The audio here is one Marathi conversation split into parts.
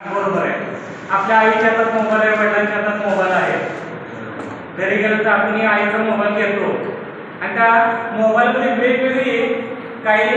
बरोबर आहे. आपल्या आईच्या हातात मोबाईल आहे, वडिलांच्या हातात मोबाईल आहे. घरी गेलं तर आपण आईचा मोबाईल घेतो आणि त्या मोबाईलमध्ये वेगवेगळी काही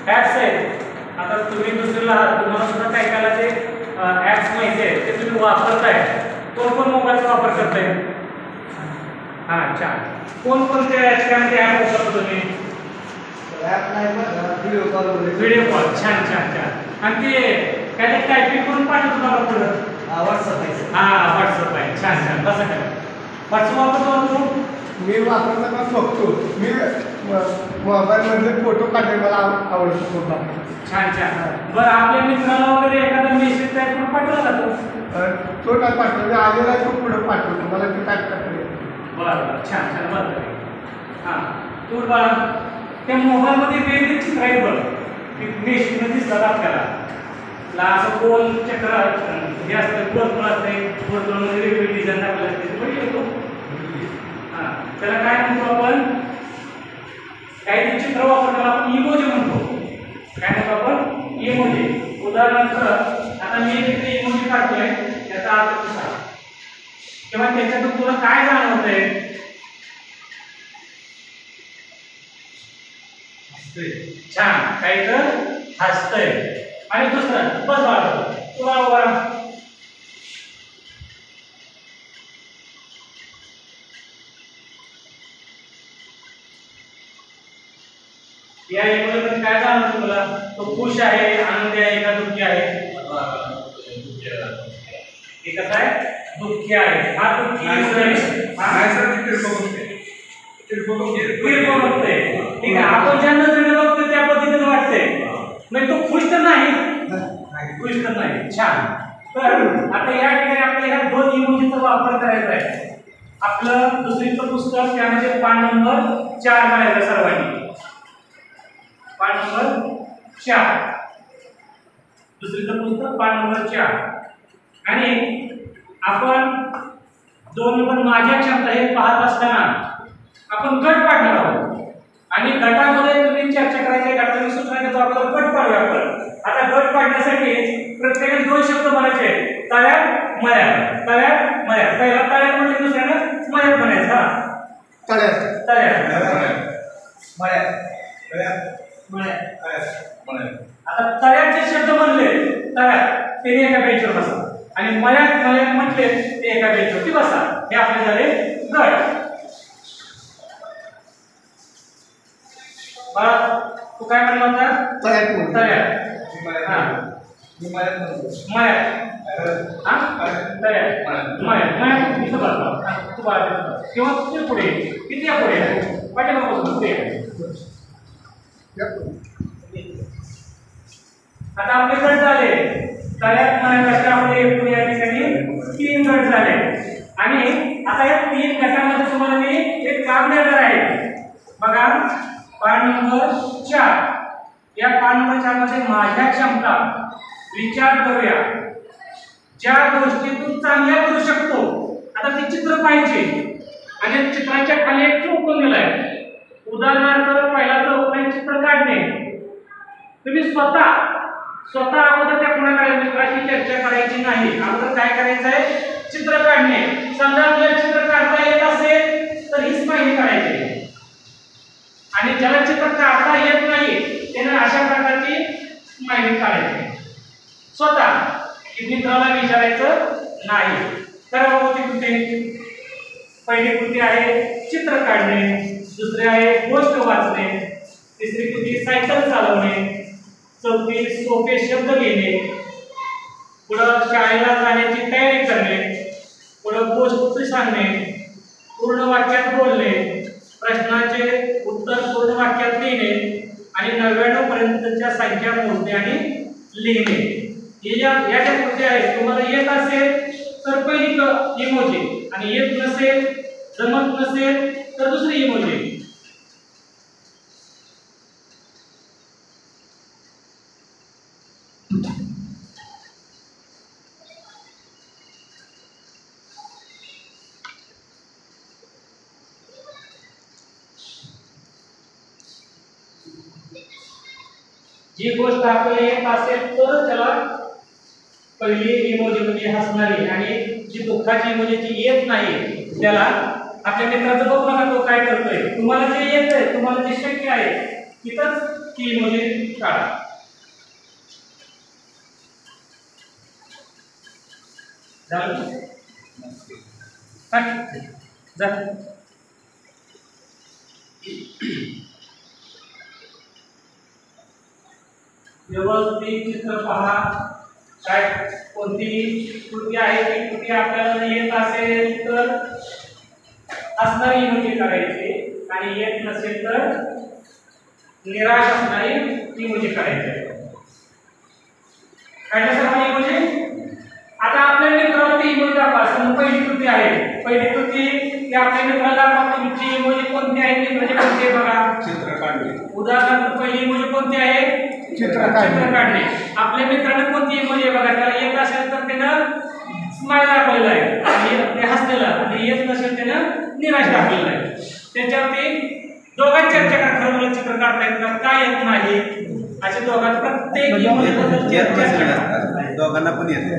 ॲप्स आहेत. आता तुम्ही दुसरीला आहात, तुम्हाला सुद्धा काही काला ते ॲप्स माहिती आहेत, ते तुम्ही वापरताय. कोण मोबाईलचा वापर करताय? हां, छान. कोणकोणते ॲप्समध्ये ॲप वापरतो तुम्ही? Video call. छान छान छान. आणि ते काय टायपिंग करून पाठवतो मला पुढं? व्हॉट्सअप आहे. हां, व्हॉट्सअप आहे. छान छान. बसा काय व्हॉट्सअप वापरतो तू? मी वापरताना बघतो. मी मोबाईलमध्ये फोटो काढणे मला आवडतो फोटो. छान छान. बरं, आपल्या मित्राला वगैरे एखादा मेसेज टाईप करून पाठवला का तो टाईप पाठवतो. मी आलेला तो पुढे पाठवतो. मला ते टाईप करता येईल. बरं, छान छान. बरं. हां, तू बघा त्या मोबाईलमध्ये वेगवेगळी चित्र आहेत बघ. मेसेज दिसतात आपल्याला. असं गोल चक्र हे असतं, गोल असते, गोलमध्ये वेगवेगळी डिझाईन टाकली असते. बघितलं तू? हां, त्याला काय म्हणतो आपण? काही चित्र वापरताना आपण इमोजी म्हणतो. काय म्हणतो आपण? इमोजी. उदाहरणार्थ आता मी तिथे इमोजी काढतोय, त्याचा अर्थ कसा किंवा त्याच्यातून तुला काय जाणवतंय? छान. काही तर हसतंय. आणि दुसरं बस वाढतो तुला उभा. या इमोजीतून काय जाणवतं तुला? तो खुश आहे, आनंदी आहे का दुःखी आहे? हे कसं आहे? दुःखी आहे. हा दुःखी ठीक आहे. आपण ज्या नजरेने बघतो त्या पद्धतीने वाटतंय. म्हणजे तो खुश तर नाही. खुश तर नाही. छान. तर आता या ठिकाणी आपल्याला ह्या दोन इमोजीचा वापर करायचा आहे. आपलं दुसरीचं पुस्तक त्यामध्ये पान नंबर 4 काढायचं सर्वांनी. पान नंबर 4. दुसरीचं पुस्तक पान नंबर 4. आणि आपण 2 नंबर माझ्या क्षमता हे पाहत असताना आपण गट पाडणार आहोत. आणि गटामध्ये तुम्ही चर्चा करायची. गटामध्ये सूचना वापर गट पाडूया आपण. आता गट पाडण्यासाठी प्रत्येकाने 2 शब्द म्हणायचे आहेत. तळ्यात मळ्यात. तळ्यात मळ्यात. पहिला तळ्यात म्हणजे दुसऱ्यानं मळ्यात म्हणायचं. हा, तळ्यात तळ्यात मळ्यात. आता तळ्यात जे शब्द म्हणले तळ्यात ते एका बेंचवर बसा. आणि मळ्यात मळ्यात म्हटले ते एका बेंचवरती बसा. हे आपले झाले गट. बरं, तू काय म्हणला होता? तळ्यात. तळ्यात. हां, मळ्यात. हां, तळ्यात. मळ्यात इथं बसला. तू बाळा किंवा तू पुढे किती या पुढे पाठीमागून पुढे. आता आपले गट झाले. तळ्यात मळ्यात आपले या ठिकाणी 3 गट झाले. आणि आता या 3 गटामध्ये तुम्हाला मी एक काम देणार आहे. बघा, पान नंबर 4. या पान नंबर 4 मध्ये माझ्या क्षमता विचार करूया. ज्या गोष्टीतून चांगल्या करू शकतो. आता ते चित्र पाहिजे आणि चित्राच्या खाली एक चौकोन दिलाय. उदाहरणार्थ पहिला चौकोन चित्र काढणे. तुम्ही स्वतः अगोदर त्या कोणाकडे मित्राशी चर्चा करायची नाही. अगोदर काय करायचं आहे? चित्र काढणे. समजा आपल्याला चित्र काढता येत असेल तर हीच माहिती काढायची. आणि ज्याला चित्र काढता येत नाही त्याने अशा प्रकारची माहिती काढायची. स्वतः मित्राला विचारायचं नाही. तर कृती पहिली कृती आहे चित्र काढणे. दुसरी आहे गोष्ट वाचणे. तिसरी कृती सायकल चालवणे. चौथी सोपे शब्द घेणे. पुढं शाळेला जाण्याची तयारी करणे. पुढं गोष्ट सांगणे. पूर्ण वाक्यात बोलणे. प्रश्नाचे उत्तर पूर्ण वाक्यात लिहिणे. आणि 99 पर्यंतच्या संख्या मोजणे आणि लिहिणे. हे ज्या कृती आहेत तुम्हाला येत असेल तर पहिली इमोजी, आणि येत नसेल, जमत नसेल तर दुसरी इमोजी. जी गोष्ट आपल्याला येत असेल तर त्याला पहिली इमोजी म्हणजे हसणारी आणि जी दुःखाची इमोजी जी येत नाही त्याला आपल्या मित्राचं बघू नका तो काय करतोय, तुम्हाला जे येतंय तुम्हाला जे शक्य आहे तिथंच ती इमोजी काढा. झालं जा. व्यवस्थित चित्र पहा. काय कोणती कृती आहे ती कृती आपल्याला येत असेल तर असणारी इमोजी करायची आणि येत नसेल तर निराश असणारी इमोजी करायची. काय सर्व इमोजी. आता आपल्या मित्रावरती इमोजी दाखवा. पहिली कृती आहे. पहिली कृती की आपल्या मित्राला तुमची इमोजी कोणती आहे मित्राची कोणती आहे बघा. चित्र काढणे. उदाहरणार्थ पहिली इमोजी कोणती आहे. चित्र काढणे. आपल्या मित्राने कोणती इमोजी आहे बघा. त्याला येत असेल तर त्यानं स्माइल दाखवलेला आहे आणि ते हसलेला आणि येत नसेल त्यानं निराश दाखवलेला आहे. त्याच्यावरती दोघांची चर्चा करा. खरं मला चित्र काढता येतं काय येत नाही असे दोघांना प्रत्येक दोघांना पण येते.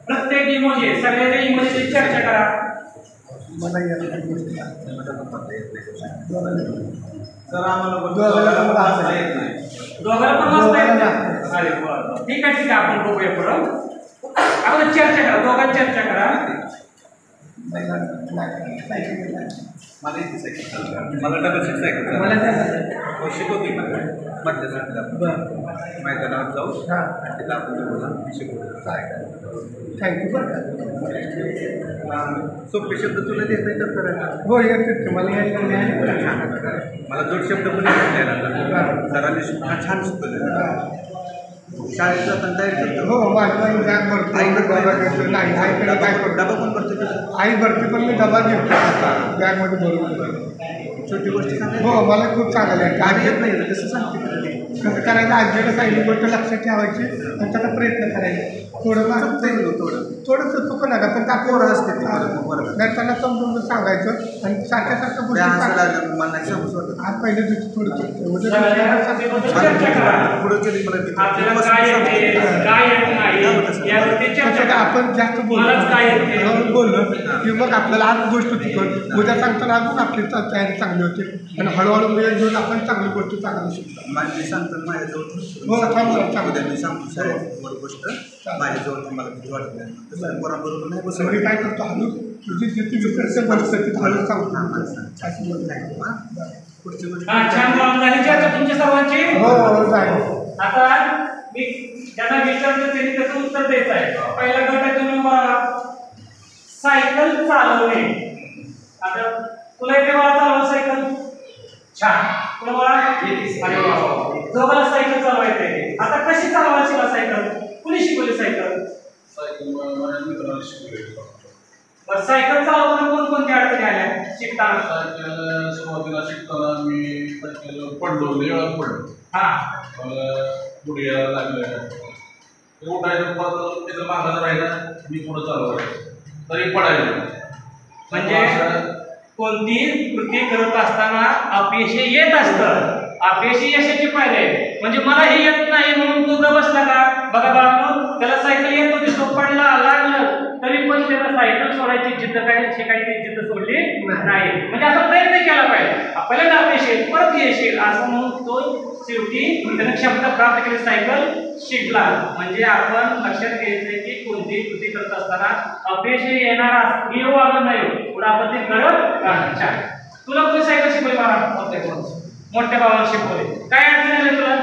प्रत्येक इमोजी सगळ्या इमोजीची चर्चा करा. मला तर आम्हाला दोघांना पण वाचता येत नाही. अरे बरं ठीक आहे आपण बघूया पुढं. आपण चर्चा करा. दोघांची चर्चा करा. मला येते सायकल. मला डबल सीट सायकल मला शिकवते मधल्या साईडला मैदानावर जाऊ आणि तिथं आपण शिकवतो. थँक्यू बरं का. सोपे शब्द तुला देता येतात करायला. हो येतात मला यायला. मला जोड शब्द पण येतात. सरांनी छान शिकवलं. शाळेत जाताना तयारी करतो. हो माझं बॅग भरतो. नाही आईकडे काय करतो. डबा पण भरतो. आई भरते पण मी डबा घेतो बॅगमध्ये भरून. छोटी गोष्टी सांगायची. हो मला खूप चांगलं आहे. आधी येत नाही कसं सांगते कसं करायचं आजीला सांगितली गोष्ट लक्षात ठेवायची आणि त्याचा प्रयत्न करायचा. थोडंसं चुकं नका पण पोरं असते ते. नाही त्यांना समजून सांगायचं आणि सारख्या सारख्या गोष्टी मला नाही समजत होतं. आज पहिल्या दिवशी थोडं चर्चा करा. पुढं केली आपल्याला काय येते काय येत नाही यावरती चर्चा करा. आपण जास्त मलाच काय येते बोललो की मग आपल्याला आज गोष्ट चुकत उद्या सांगताना अजून आपली तयारी चांगली होते आणि हळूहळू वेळ घेऊन आपण चांगली गोष्ट चांगली शिकतो. माझी सांगतात माझ्याजवळ चांगलं मी सांगतो सर गोष्ट माझ्याजवळ तुम्हाला किती वाटत बरोबर नाही बस. मी काय करतो हळू तुझी जिथे विसरते परिस्थितीत हळू सांगतो. पुढची गोष्ट छान काम झाली चर्चा तुमच्या सर्वांची. हो जाईल. आता मी ज्यांना विचारतो त्यांनी त्याचं उत्तर द्यायचं आहे. पहिला गट आहे तुम्ही मला सायकल चालवणे. आता तुला येते मला चालवा सायकल. छान. तुला मला दोघांना सायकल चालवायचे. आता कशी चालवायची सायकल कुणी शिकवली सायकल. बरं सायकल चालवताना कोणकोणत्या अडचणी आल्या शिकताना. सुरुवातीला शिकताना मी सायकल पडलो वेळात पडलो. पुढे यायला लागलं उठायचं त्याचं मागायला राहिलं मी पुढं चालवायचं तरी पडायला. म्हणजे कोणती कृती करत असताना अपयश येत असतं. अपयश यशाची पायरी आहे. म्हणजे मला हे येत नाही म्हणून तू ग बसला का. बघा बाळांनो त्याला सायकल येत होती तो पडला लागलं तरी पण त्याला सायकल सोडायची जिद्द काय शिकायची जिद्द सोडली नाही. म्हणजे असा प्रयत्न केला पाहिजे. पहिल्यांदा अपयश येईल परत यश येईल असं म्हणून तो शेवटी त्याने क्षमता प्राप्त केली सायकल शिकला. म्हणजे आपण लक्षात घ्यायचंय की कोणतीही कृती करत असताना अपयश येणार येऊ अगं नाही पुढे आपण ते करत राहणार. तुला कोणी सायकल शिकवली मला मोठ्या भावाला शिकवले. काय अडचण आली तुला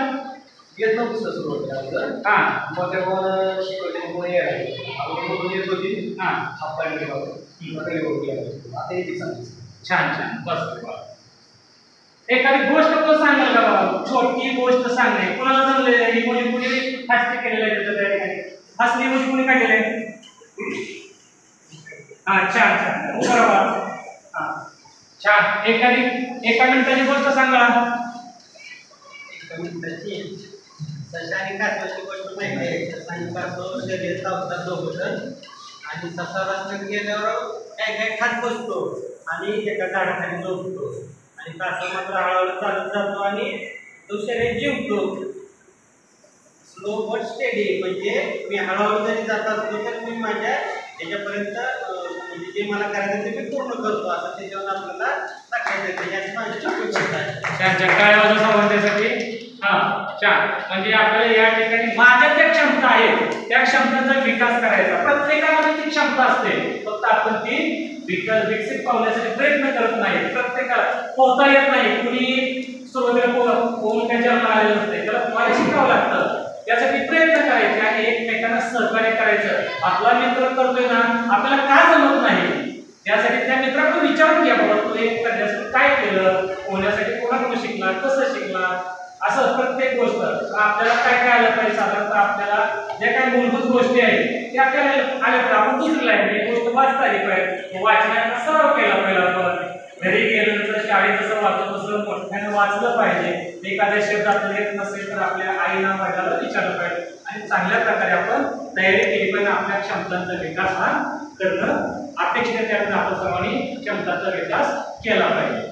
येत नव्हतं सुरुवातीला. मोठ्या भावाला शिकवले येत होती. छान छान बस. एखादी गोष्ट कोण सांगेल का बाबा. छोटी गोष्ट सांगणे कोणाला जमलेली आहे. इमोजी कुणी हास्य केलेलं आहे त्याच्या त्या ठिकाणी. हसली इमोजी कुणी काढलेलं आहे. छान छान बरोबर. छान. एका मिनिटाची गोष्ट सांगा. एका मिनिटाची सशाने कासवाची गोष्ट माहिती आहे. सशाने कासव शर्यत लावतात दोघं आणि ससा रस्त्यात गेल्यावर काय काय खात बसतो आणि एका झाडाखाली झोपतो आणि कासव मात्र हळूहळू चालत जातो आणि तो शर्यत जिंकतो. स्लो बट स्टेडी, म्हणजे मी हळूहळू जरी जात असलो तर मी माझ्या त्याच्यापर्यंत म्हणजे जे मला करायचं ते मी पूर्ण करतो, असं त्याच्यावर आपल्याला लक्षात येतं. याची माझी छोटी गोष्ट आहे. छान काय वाजव संबंधासाठी छान. म्हणजे आपल्याला या ठिकाणी माझ्या त्या क्षमता आहेत त्या क्षमतांचा विकास करायचा. प्रत्येकामध्ये ती क्षमता असते, फक्त आपण ती विकसित पावण्यासाठी प्रयत्न करत नाही. प्रत्येकाला पोहता येत नाही, कुणी सुरुवातीला पोहून त्याच्या आलेलं नसते, त्याला पोहायला शिकावं लागतं. त्यासाठी प्रयत्न करायचे आणि एकमेकांना सहकार्य करायचं. आपला मित्र करतोय ना, आपल्याला का जमत नाही, त्यासाठी त्या मित्राकडून विचारून घ्या, बाबा तू एक करण्यासाठी काय केलं, पोहण्यासाठी कोणाकडून शिकला, कसं शिकला, असं प्रत्येक गोष्ट आपल्याला काय काय आलं पाहिजे. साधारणतः आपल्याला ज्या काही मूलभूत गोष्टी आहेत त्या आपल्याला आल्या पाहिजे. आपण दुसरीला आहे गोष्ट वाचता आली पाहिजे, वाचण्याचा सराव केला पाहिजे. आपण घरी गेल्यानंतर शाळेत जसं वाचतो तसं मोठ्याने वाचलं पाहिजे. एखाद्या शब्दात येत नसेल तर आपल्या आईला वडिलांना विचारलं पाहिजे आणि चांगल्या प्रकारे आपण तयारी केली पाहिजे. आपल्या क्षमतांचा विकास हा करणं अपेक्षित आहे. त्यातून आपण सर्वांनी क्षमतांचा विकास केला पाहिजे.